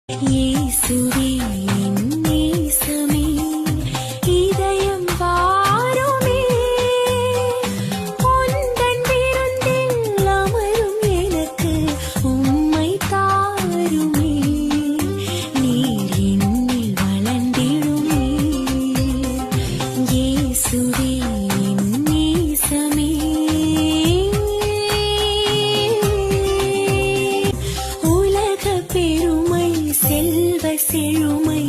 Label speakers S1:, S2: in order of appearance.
S1: இயேசுவே என் நேசமே, இதயம் வாருமே, உந்தன் விருந்தில் அமரும் எனக்கு உம்மை தாருமே, நீர் என்னில் வளர்ந்திடுமே. இயேசுவே என் நேசமே, உலக பெருமை செல்வ செழுமை